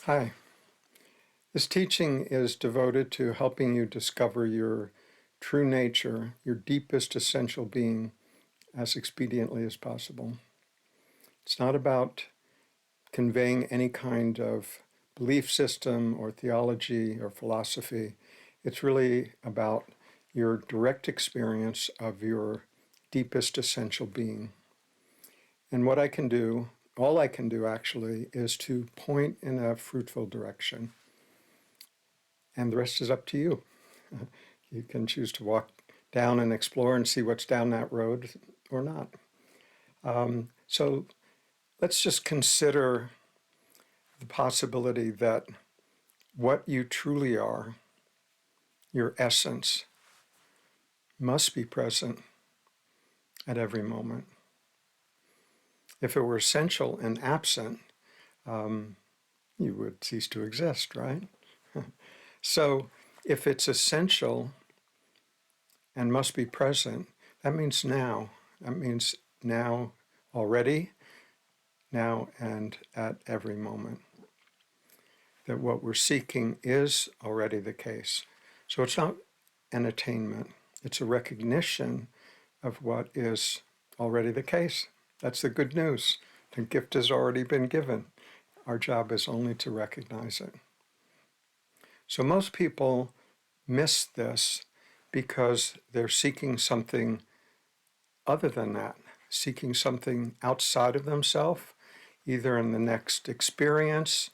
Hi. This teaching is devoted to helping you discover your true nature, your deepest essential being, as expediently as possible. It's not about conveying any kind of belief system or theology or philosophy. It's really about your direct experience of your deepest essential being. And what I can do, all I can do actually, is to point in a fruitful direction. And the rest is up to you. You can choose to walk down and explore and see what's down that road or not. So let's just consider the possibility that what you truly are, your essence, must be present at every moment. If it were essential and absent, you would cease to exist, right? So if it's essential and must be present, that means now. That means now already, now and at every moment. That what we're seeking is already the case. So it's not an attainment, it's a recognition of what is already the case. That's the good news. The gift has already been given. Our job is only to recognize it. So most people miss this because they're seeking something other than that, seeking something outside of themselves, either in the next experience,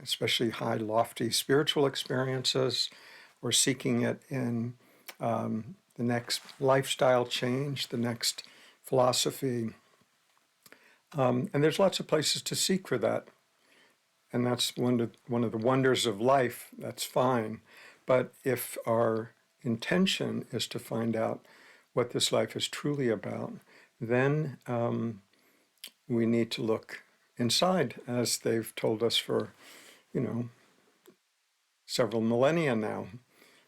especially high, lofty spiritual experiences, or seeking it in the next lifestyle change, the next philosophy. And there's lots of places to seek for that. And that's one of the wonders of life. That's fine. But if our intention is to find out what this life is truly about, then we need to look inside, as they've told us for, several millennia now,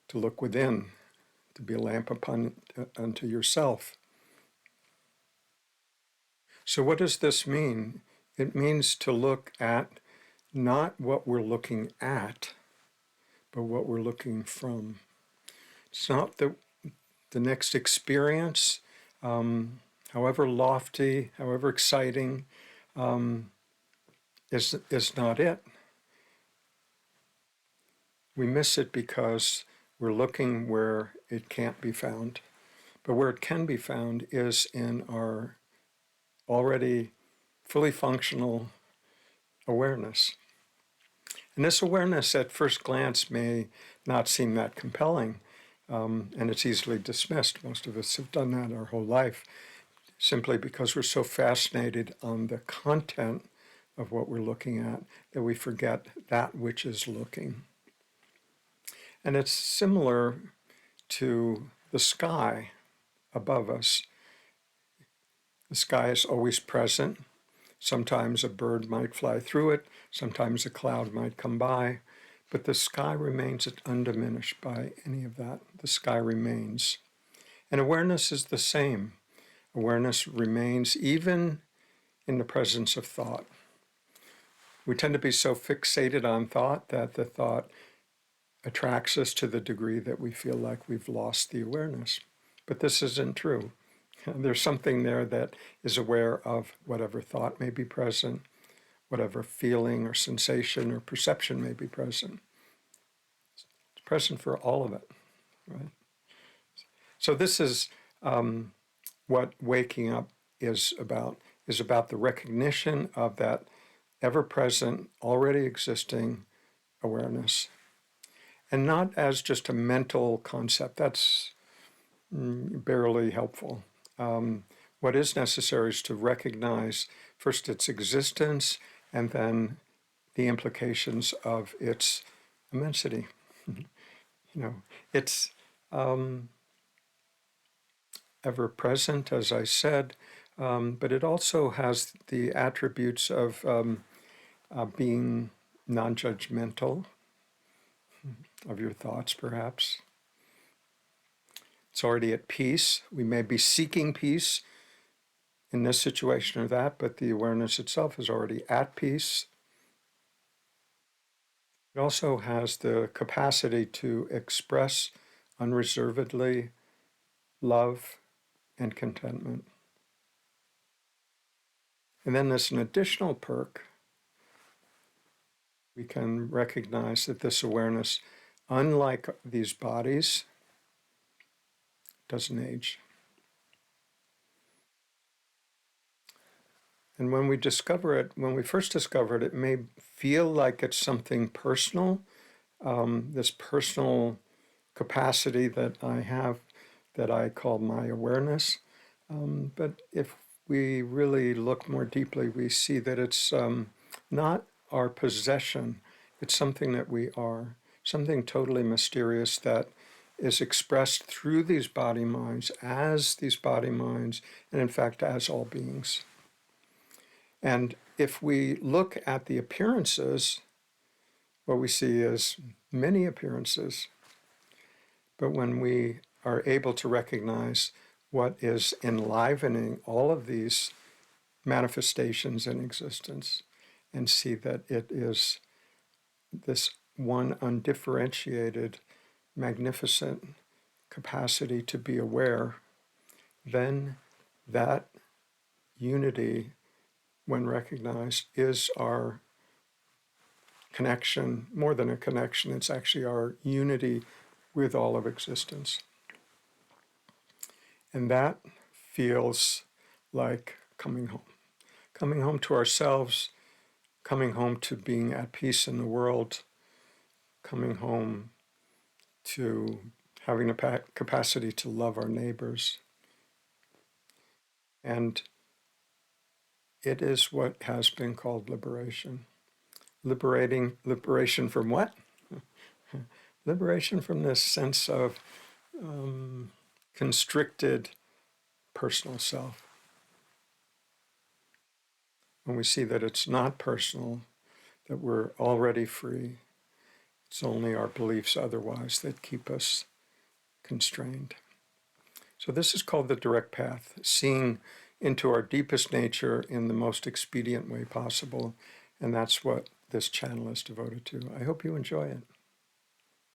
to look within, to be a lamp unto yourself. So what does this mean? It means to look at not what we're looking at, but what we're looking from. It's not the next experience, however lofty, however exciting, is not it. We miss it because we're looking where it can't be found. But where it can be found is in our already fully functional awareness. And this awareness at first glance may not seem that compelling, and it's easily dismissed. Most of us have done that our whole life, simply because we're so fascinated on the content of what we're looking at that we forget that which is looking. And it's similar to the sky above us. The sky is always present. Sometimes a bird might fly through it, sometimes a cloud might come by, but the sky remains undiminished by any of that. The sky remains. And awareness is the same. Awareness remains even in the presence of thought. We tend to be so fixated on thought that the thought attracts us to the degree that we feel like we've lost the awareness. But this isn't true. There's something there that is aware of whatever thought may be present, whatever feeling or sensation or perception may be present. It's present for all of it, right? So this is what waking up is about the recognition of that ever-present, already existing awareness. And not as just a mental concept. That's barely helpful. What is necessary is to recognize first its existence and then the implications of its immensity. It's ever present, as I said, but it also has the attributes of being non-judgmental of your thoughts, perhaps. It's already at peace. We may be seeking peace in this situation or that, but the awareness itself is already at peace. It also has the capacity to express unreservedly love and contentment. And then there's an additional perk. We can recognize that this awareness, unlike these bodies, doesn't age. And when we discover it, when we first discover it, it may feel like it's something personal, this personal capacity that I have that I call my awareness. But if we really look more deeply, we see that it's not our possession, it's something that we are, something totally mysterious that is expressed through these body minds, as these body minds, and in fact, as all beings. And if we look at the appearances, what we see is many appearances. But when we are able to recognize what is enlivening all of these manifestations in existence and see that it is this one undifferentiated, magnificent capacity to be aware, then that unity, when recognized, is our connection. More than a connection, it's actually our unity with all of existence. And that feels like coming home to ourselves, coming home to being at peace in the world, coming home to having a capacity to love our neighbors. And it is what has been called liberation. Liberation from what? Liberation from this sense of constricted personal self. When we see that it's not personal, that we're already free, it's only our beliefs otherwise that keep us constrained. So this is called the direct path, seeing into our deepest nature in the most expedient way possible. And that's what this channel is devoted to. I hope you enjoy it.